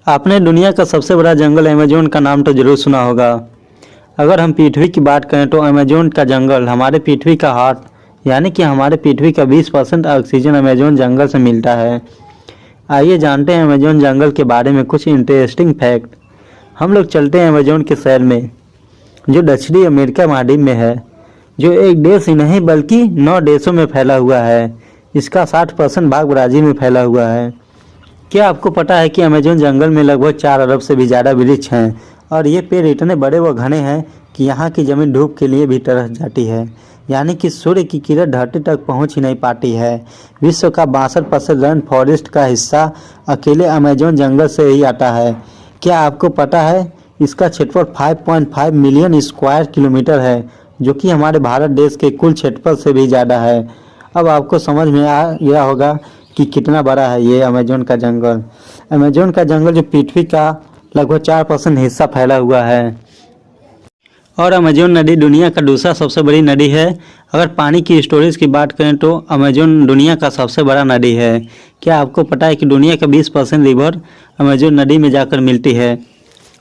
आपने दुनिया का सबसे बड़ा जंगल अमेज़न का नाम तो जरूर सुना होगा। अगर हम पृथ्वी की बात करें तो अमेज़न का जंगल हमारे पृथ्वी का हार्ट यानी कि हमारे पृथ्वी का 20% ऑक्सीजन अमेज़न जंगल से मिलता है। आइए जानते हैं अमेज़न जंगल के बारे में कुछ इंटरेस्टिंग फैक्ट। हम लोग चलते हैं अमेज़न के शहर में, जो दक्षिणी अमेरिका महाद्वीप में है, जो एक देश ही नहीं बल्कि 9 देशों में फैला हुआ है। इसका 60% भाग ब्राज़ील में फैला हुआ है। क्या आपको पता है कि अमेज़न जंगल में लगभग 4 अरब से भी ज़्यादा वृक्ष हैं और ये पेड़ इतने बड़े व घने हैं कि यहाँ की ज़मीन धूप के लिए भी तरस जाती है, यानी कि सूर्य की किरण धरती तक पहुँच ही नहीं पाती है। विश्व का 62% रन फॉरेस्ट का हिस्सा अकेले अमेज़न जंगल से ही आता है। क्या आपको पता है इसका क्षेत्रफल 5.5 मिलियन स्क्वायर किलोमीटर है, जो कि हमारे भारत देश के कुल क्षेत्रफल से भी ज़्यादा है। अब आपको समझ में आ गया होगा कि कितना बड़ा है ये अमेज़न का जंगल। अमेज़न का जंगल जो पृथ्वी का लगभग 4% हिस्सा फैला हुआ है और अमेज़न नदी दुनिया का दूसरा सबसे बड़ी नदी है। अगर पानी की स्टोरेज की बात करें तो अमेज़न दुनिया का सबसे बड़ा नदी है। क्या आपको पता है कि दुनिया का 20% रिवर अमेज़न नदी में जाकर मिलती है।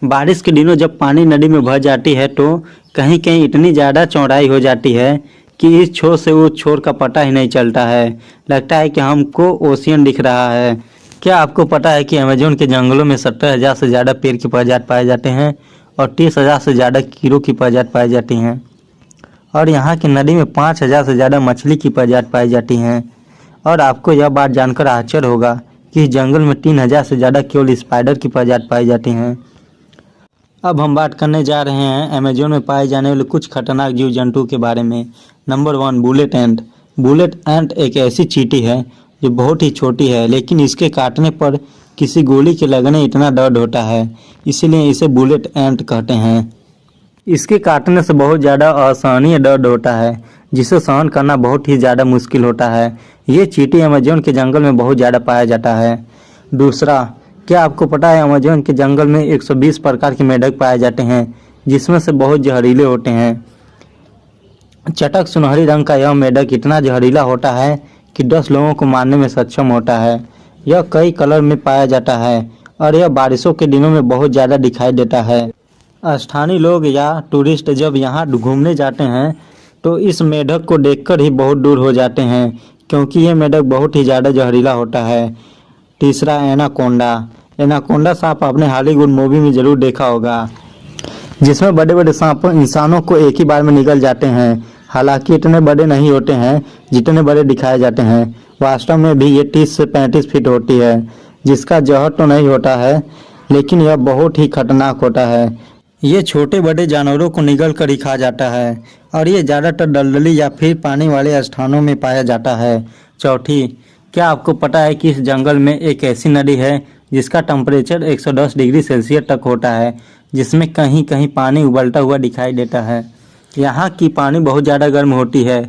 बारिश के दिनों जब पानी नदी में भर जाती है तो कहीं कहीं इतनी ज़्यादा चौड़ाई हो जाती है कि इस छोर से उस छोर का पता ही नहीं चलता है, लगता है कि हमको ओशियन दिख रहा है। क्या आपको पता है कि अमेज़न के जंगलों में 70,000 से ज़्यादा पेड़ की प्रजाति पाए जाते हैं और 30,000 से ज़्यादा कीड़ों की प्रजाति पाई जाती हैं और यहाँ की नदी में 5,000 से ज़्यादा मछली की प्रजाति पाई जाती हैं। और आपको यह बात जानकर आश्चर्य होगा कि इस जंगल में 3,000 से ज़्यादा केवल स्पाइडर की प्रजाति पाई जाती हैं। अब हम बात करने जा रहे हैं अमेज़न में पाए जाने वाले कुछ खतरनाक जीव जंतु के बारे में। नंबर 1, बुलेट एंट। बुलेट एंट एक ऐसी चींटी है जो बहुत ही छोटी है, लेकिन इसके काटने पर किसी गोली के लगने इतना दर्द होता है, इसीलिए इसे बुलेट एंट कहते हैं। इसके काटने से बहुत ज़्यादा असहनीय दर्द होता है, जिसे सहन करना बहुत ही ज़्यादा मुश्किल होता है। ये चींटी अमेज़न के जंगल में बहुत ज़्यादा पाया जाता है। दूसरा, क्या आपको पता है अमेज़न के जंगल में 120 प्रकार के मेढक पाए जाते हैं, जिसमें से बहुत जहरीले होते हैं। चटक सुनहरी रंग का यह मेढक इतना जहरीला होता है कि 10 लोगों को मारने में सक्षम होता है। यह कई कलर में पाया जाता है और यह बारिशों के दिनों में बहुत ज़्यादा दिखाई देता है। स्थानीय लोग या टूरिस्ट जब यहाँ घूमने जाते हैं तो इस मेढक को देखकर ही बहुत दूर हो जाते हैं, क्योंकि यह मेढक बहुत ही ज़्यादा जहरीला होता है। तीसरा, एनाकोंडा। एनाकोंडा सांप आपने हॉलीवुड मूवी में ज़रूर देखा होगा, जिसमें बड़े बड़े सांप इंसानों को एक ही बार में निगल जाते हैं। हालांकि इतने बड़े नहीं होते हैं जितने बड़े दिखाए जाते हैं। वास्तव में भी ये 30 से 35 फीट होती है, जिसका जहर तो नहीं होता है, लेकिन यह बहुत ही खतरनाक होता है। ये छोटे बड़े जानवरों को निगल कर ही खा जाता है और ये ज़्यादातर दलदली या फिर पानी वाले स्थानों में पाया जाता है। चौथी, क्या आपको पता है कि इस जंगल में एक ऐसी नदी है जिसका टेम्परेचर 110 डिग्री सेल्सियस तक होता है, जिसमें कहीं कहीं पानी उबलता हुआ दिखाई देता है। यहाँ की पानी बहुत ज़्यादा गर्म होती है।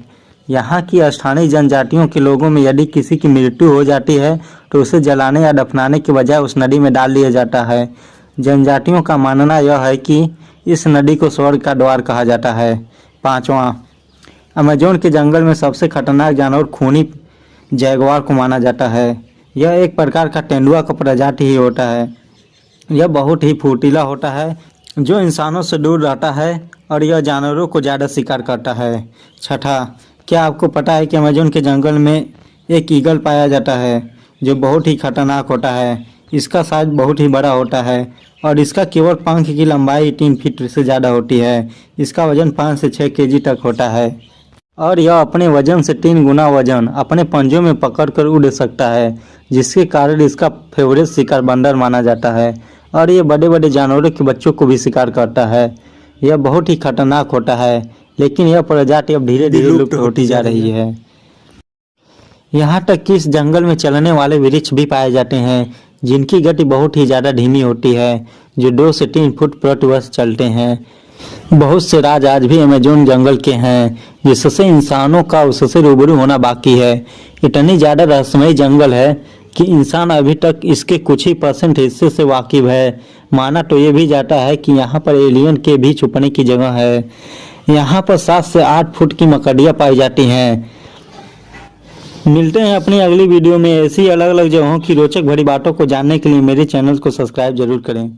यहाँ की स्थानीय जनजातियों के लोगों में यदि किसी की मृत्यु हो जाती है तो उसे जलाने या दफनाने के बजाय उस नदी में डाल दिया जाता है। जनजातियों का मानना यह है कि इस नदी को स्वर्ग का द्वार कहा जाता है। पाँचवां, अमेज़न के जंगल में सबसे खतरनाक जानवर खूनी जैगुआर को माना जाता है। यह एक प्रकार का तेंदुआ का प्रजाति ही होता है। यह बहुत ही फुर्तीला होता है, जो इंसानों से दूर रहता है और यह जानवरों को ज़्यादा शिकार करता है। छठा, क्या आपको पता है कि अमेज़न के जंगल में एक ईगल पाया जाता है जो बहुत ही खतरनाक होता है। इसका साइज बहुत ही बड़ा होता है और इसका केवल पंख की लंबाई 3 फीट से ज़्यादा होती है। इसका वजन 5 से 6 केजी तक होता है और यह अपने वजन से 3 गुना वजन अपने पंजों में पकड़कर उड़ सकता है, जिसके कारण इसका फेवरेट शिकार बंदर माना जाता है और ये बड़े बड़े जानवरों के बच्चों को भी शिकार करता है। यह बहुत ही खतरनाक होता है, लेकिन यह प्रजाति अब धीरे धीरे लुप्त होती जा रही है। यहाँ तक कि इस जंगल में चलने वाले वृक्ष भी पाए जाते हैं, जिनकी गति बहुत ही ज़्यादा धीमी होती है, जो 2 से 3 फुट प्रति वर्ष चलते हैं। बहुत से राज आज भी अमेज़न जंगल के हैं, जिससे इंसानों का उससे रूबरू होना बाकी है। इतनी ज़्यादा रहस्यमय जंगल है कि इंसान अभी तक इसके कुछ ही % हिस्से से वाकिफ है। माना तो ये भी जाता है कि यहाँ पर एलियन के भी छुपने की जगह है। यहाँ पर 7 से 8 फुट की मकड़ियाँ पाई जाती हैं। मिलते हैं अपनी अगली वीडियो में। ऐसी अलग अलग जगहों की रोचक भरी बातों को जानने के लिए मेरे चैनल को सब्सक्राइब जरूर करें।